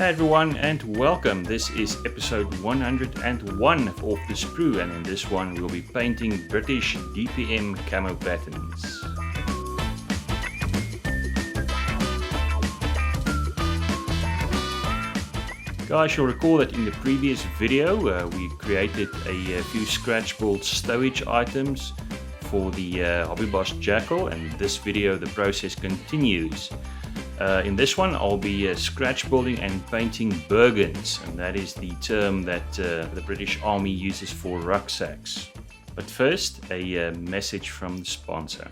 Hey everyone and welcome. This is episode 101 of the Sprue, and in this one we'll be painting British DPM Camo patterns. Guys, you'll recall that in the previous video we created a few scratchboard stowage items for the Hobby Boss Jackal, and in this video the process continues. In this one I'll be scratch building and painting Bergens, and that is the term that the British Army uses for rucksacks. But first, a message from the sponsor.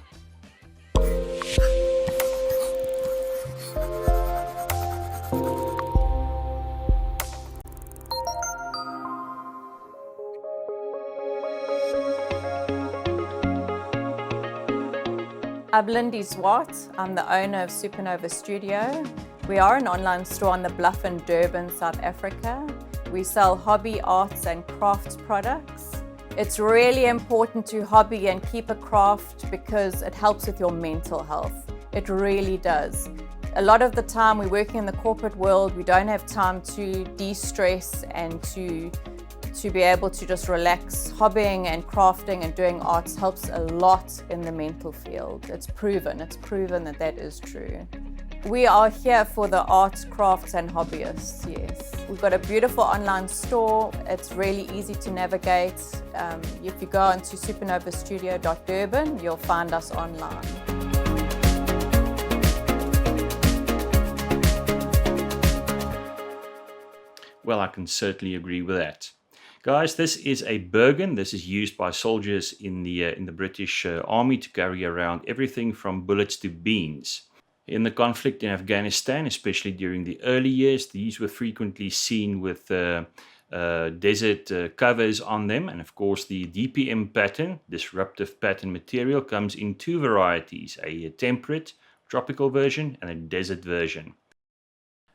Lindy Swart. I'm the owner of Supernova Studio. We are an online store on the Bluff in Durban, South Africa. We sell hobby, arts and crafts products. It's really important to hobby and keep a craft because it helps with your mental health. It really does. A lot of the time we're working in the corporate world, we don't have time to de-stress and to be able to just relax. Hobbying and crafting and doing arts helps a lot in the mental field. It's proven that that is true. We are here for the arts, crafts and hobbyists, yes. We've got a beautiful online store. It's really easy to navigate. If you go onto supernovastudio.durban, you'll find us online. Well, I can certainly agree with that. Guys, this is a Bergen. This is used by soldiers in the British Army to carry around everything from bullets to beans. In the conflict in Afghanistan, especially during the early years, these were frequently seen with desert covers on them. And of course, the DPM pattern, disruptive pattern material, comes in two varieties, a temperate, tropical version and a desert version.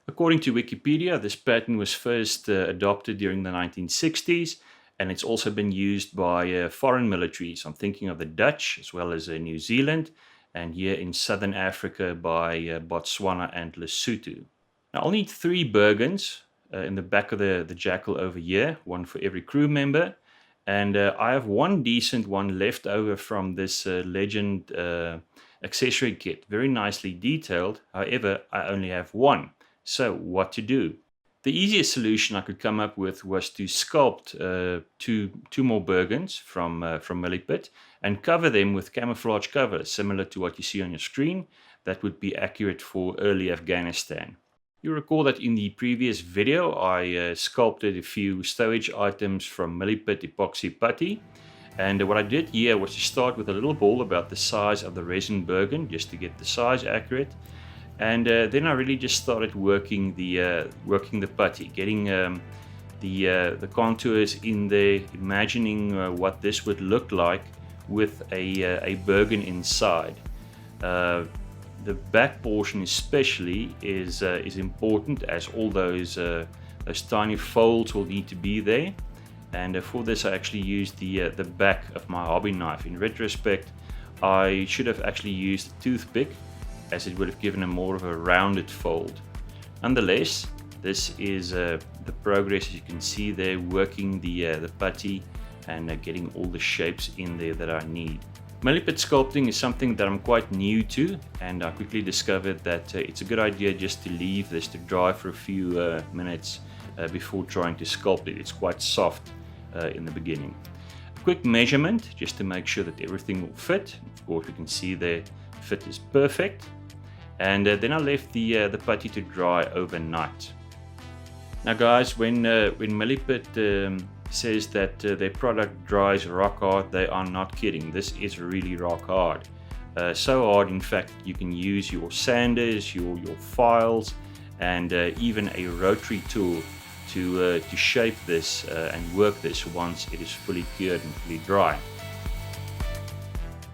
According to Wikipedia, this pattern was first adopted during the 1960s, and it's also been used by foreign militaries. I'm thinking of the Dutch as well as New Zealand, and here in Southern Africa by Botswana and Lesotho. Now I'll need 3 Bergens in the back of the Jackal over here, one for every crew member, and I have one decent one left over from this Legend accessory kit, very nicely detailed. However, I only have one. So what to do? The easiest solution I could come up with was to sculpt two more Bergens from Milliput and cover them with camouflage cover, similar to what you see on your screen. That would be accurate for early Afghanistan. You recall that in the previous video I sculpted a few stowage items from Milliput epoxy putty, and what I did here was to start with a little ball about the size of the resin Bergen, just to get the size accurate. And then I really just started working the putty, getting the contours in there, imagining what this would look like with a Bergen inside. The back portion especially is important, as all those tiny folds will need to be there. And for this I actually used the back of my hobby knife. In retrospect, I should have actually used a toothpick, as it would have given a more of a rounded fold. Nonetheless, this is the progress, as you can see there, working the putty and getting all the shapes in there that I need. Milliput sculpting is something that I'm quite new to, and I quickly discovered that it's a good idea just to leave this to dry for a few minutes before trying to sculpt it. It's quite soft in the beginning. A quick measurement just to make sure that everything will fit. Of course, you can see the fit is perfect. And then I left the putty to dry overnight. Now guys, when Milliput says that their product dries rock hard, they are not kidding. This is really rock hard. So hard, in fact, you can use your sanders, your files, and even a rotary tool to shape this and work this once it is fully cured and fully dry.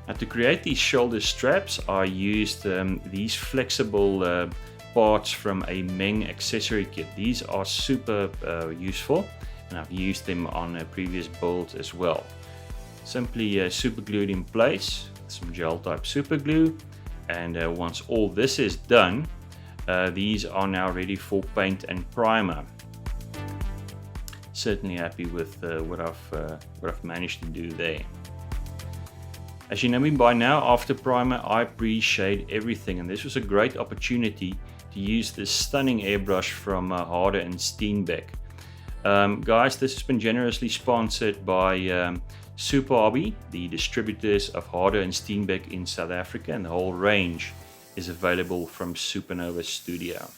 Now, to create these shoulder straps, I used these flexible parts from a Meng accessory kit. These are super useful, and I've used them on previous builds as well. Simply super glued in place, some gel type super glue, and once all this is done, These are now ready for paint and primer. Certainly happy with what I've managed to do there. As you know me by now, after primer I pre-shade everything, and this was a great opportunity to use this stunning airbrush from Harder and Steenbeck. Guys, this has been generously sponsored by Super Hobby, the distributors of Harder and Steenbeck in South Africa, and the whole range is available from Supernova Studio.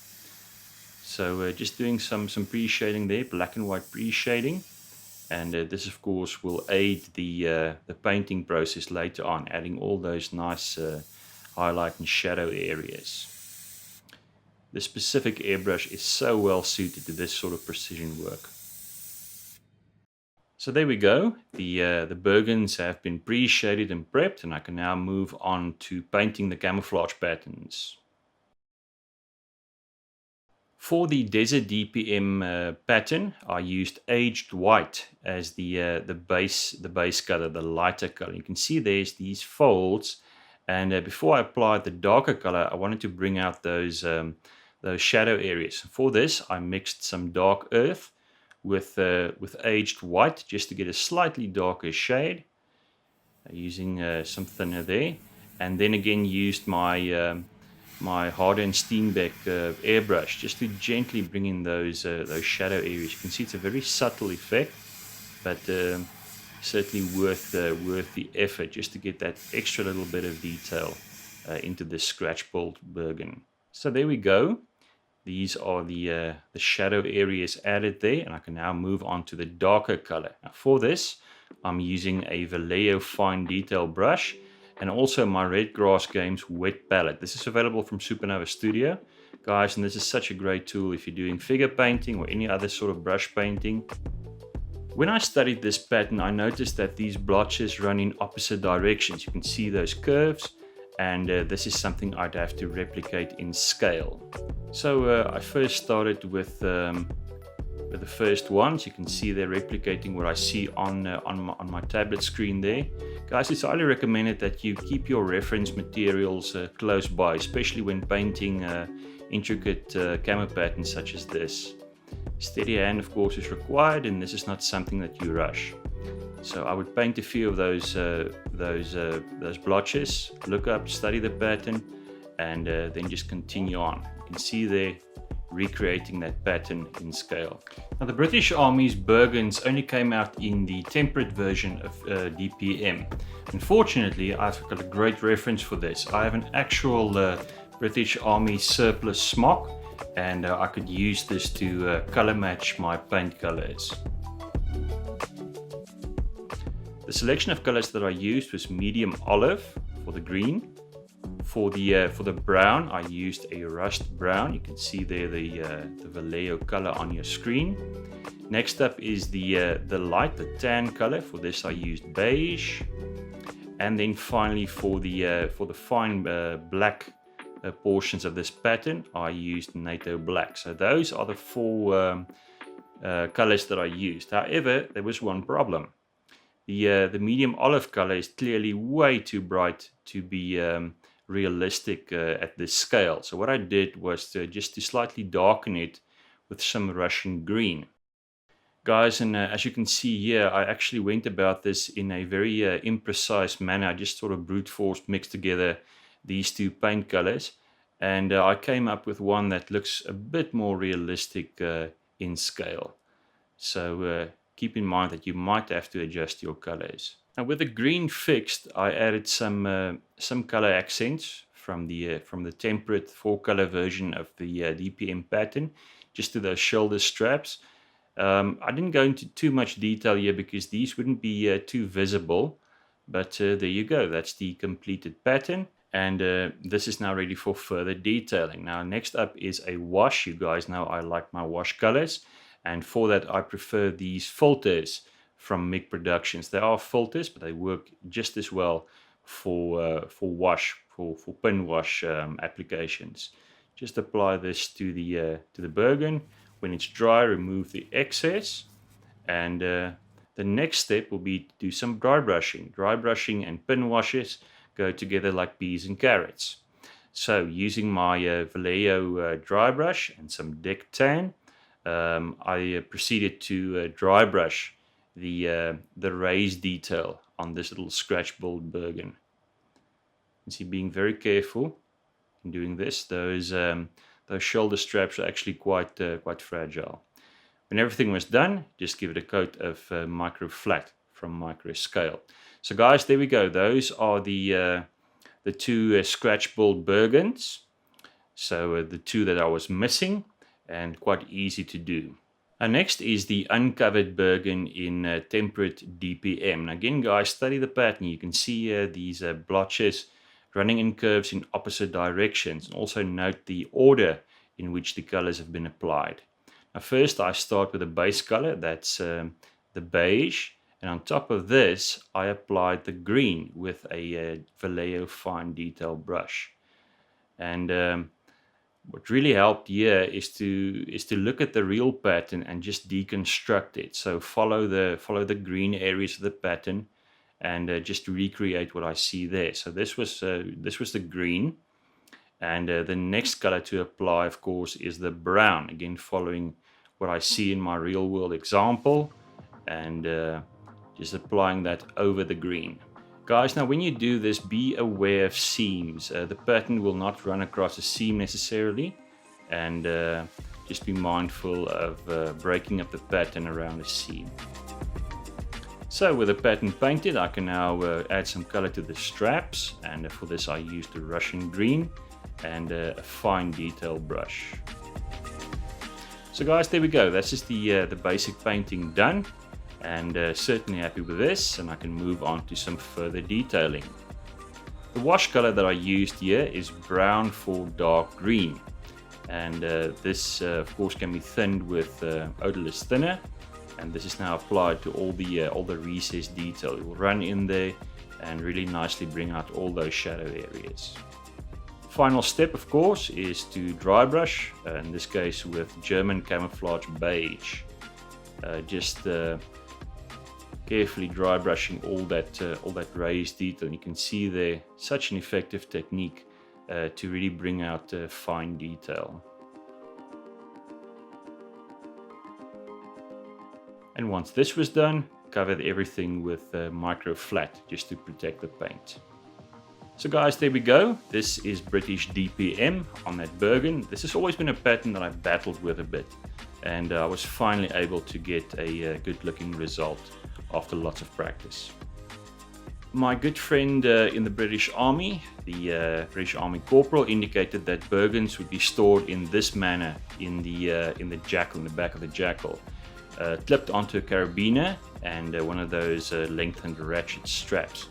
So just doing some pre-shading there, black and white pre-shading, and this of course will aid the painting process later on, adding all those nice highlight and shadow areas. The specific airbrush is so well suited to this sort of precision work. So there we go, the Bergens have been pre-shaded and prepped, and I can now move on to painting the camouflage patterns. For the Desert DPM pattern, I used aged white as the base color, the lighter color. You can see there's these folds, and before I applied the darker color, I wanted to bring out those shadow areas. For this, I mixed some dark earth with aged white just to get a slightly darker shade, using some thinner there, and then again used my my Harder and Steenbeck airbrush just to gently bring in those shadow areas. You can see it's a very subtle effect, but certainly worth the effort just to get that extra little bit of detail into the scratch pulled Bergen. So there we go. These are the shadow areas added there, and I can now move on to the darker color. Now for this, I'm using a Vallejo fine detail brush and also my Red Grass Games wet palette. This is available from Supernova Studio, guys, and this is such a great tool if you're doing figure painting or any other sort of brush painting. When I studied this pattern, I noticed that these blotches run in opposite directions. You can see those curves, and this is something I'd have to replicate in scale. So I first started with the first ones. You can see they're replicating what I see on my tablet screen there. Guys, it's highly recommended that you keep your reference materials close by, especially when painting intricate camo patterns such as this. Steady hand, of course, is required, and this is not something that you rush. So I would paint a few of those blotches, look up, study the pattern, and then just continue on. You can see there, recreating that pattern in scale. Now the British Army's Bergens only came out in the temperate version of DPM. Unfortunately, I've got a great reference for this. I have an actual British Army surplus smock, and I could use this to color match my paint colors. The selection of colors that I used was medium olive for the green. For the brown, I used a rust brown. You can see there the Vallejo color on your screen. Next up is the light, the tan color. For this, I used beige, and then finally for the fine black portions of this pattern, I used NATO black. So those are the four colors that I used. However, there was one problem. The medium olive color is clearly way too bright to be realistic at this scale. So what I did was just to slightly darken it with some Russian green. Guys, and as you can see here, I actually went about this in a very imprecise manner. I just sort of brute force mixed together these two paint colors, and I came up with one that looks a bit more realistic in scale. So keep in mind that you might have to adjust your colors. Now with the green fixed, I added some color accents from the temperate 4-color version of the DPM pattern, just to those shoulder straps. I didn't go into too much detail here because these wouldn't be too visible, but there you go, that's the completed pattern, and this is now ready for further detailing. Now next up is a wash. You guys know I like my wash colors, and for that I prefer these filters from MIG Productions. They are filters, but they work just as well for wash, for pin wash applications. Just apply this to the Bergen. When it's dry, remove the excess, and the next step will be to do some dry brushing. Dry brushing and pin washes go together like peas and carrots. So using my Vallejo dry brush and some deck tan, I proceeded to dry brush the raised detail on this little scratch-built Bergen. You see, being very careful in doing this, those shoulder straps are actually quite fragile. When everything was done, just give it a coat of micro flat from Micro Scale. So guys, there we go. Those are the two scratch-built Bergens. So the two that I was missing, and quite easy to do. Next is the uncovered Bergen in temperate DPM. Now again, guys, study the pattern. You can see these blotches running in curves in opposite directions, and also note the order in which the colors have been applied. Now first I start with a base color, that's the beige, and on top of this I applied the green with a Vallejo fine detail brush. And what really helped here is to look at the real pattern and just deconstruct it. So follow the green areas of the pattern and just recreate what I see there. So this was the green, and the next color to apply, of course, is the brown. Again, following what I see in my real world example, and just applying that over the green. Guys, now when you do this, be aware of seams. The pattern will not run across a seam necessarily, and just be mindful of breaking up the pattern around the seam. So with the pattern painted, I can now add some color to the straps, and for this I used the Russian green and a fine detail brush. So guys, there we go. That's just the basic painting done, and certainly happy with this, and I can move on to some further detailing. The wash color that I used here is brown for dark green, and this of course can be thinned with odorless thinner, and this is now applied to all the recessed detail. It will run in there and really nicely bring out all those shadow areas. Final step, of course, is to dry brush, in this case with German camouflage beige. Just carefully dry brushing all that raised detail. You can see there such an effective technique to really bring out fine detail. And once this was done, covered everything with micro flat just to protect the paint. So guys, there we go. This is British DPM on that Bergen. This has always been a pattern that I've battled with a bit, and I was finally able to get a good looking result after lots of practice. My good friend in the British Army, the British Army Corporal, indicated that Bergens would be stored in this manner in the jackal, in the back of the jackal, clipped onto a carabiner and one of those lengthened ratchet straps.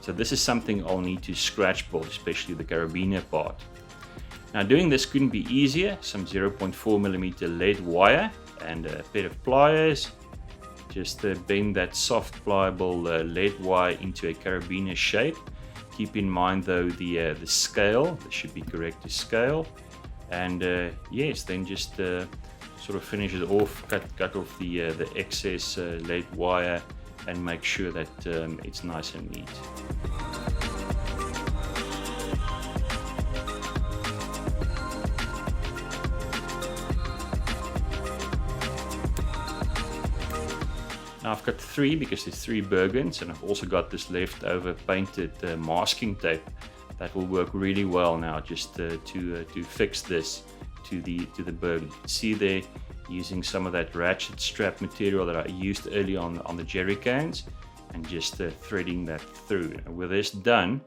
So this is something I'll need to scratch build, especially the carabiner part. Now doing this couldn't be easier. Some 0.4mm lead wire and a pair of pliers. Just bend that soft pliable lead wire into a carabiner shape. Keep in mind though the scale, this should be correct to scale. And yes, then just sort of finish it off, cut off the excess lead wire, and make sure that it's nice and neat. Now I've got three because there's three Bergens, and I've also got this leftover painted masking tape that will work really well now just to fix this to the Bergen. You can see there, using some of that ratchet strap material that I used early on the jerry cans, and just threading that through. And with this done,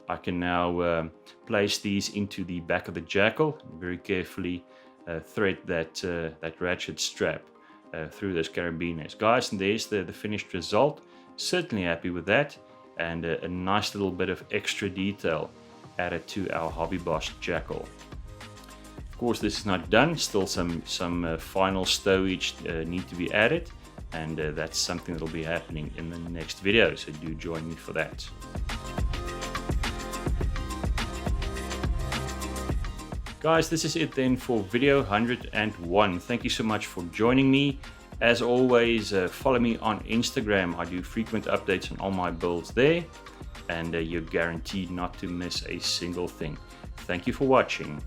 I can now place these into the back of the jackal and very carefully thread that ratchet strap through those carabiners. Guys, and there's the finished result. Certainly happy with that, and a nice little bit of extra detail added to our Hobby Boss jackal. Of course, this is not done. Still some final stowage need to be added, and that's something that will be happening in the next video, so do join me for that. Guys, this is it then for video 101. Thank you so much for joining me. As always, follow me on Instagram. I do frequent updates on all my builds there, and you're guaranteed not to miss a single thing. Thank you for watching.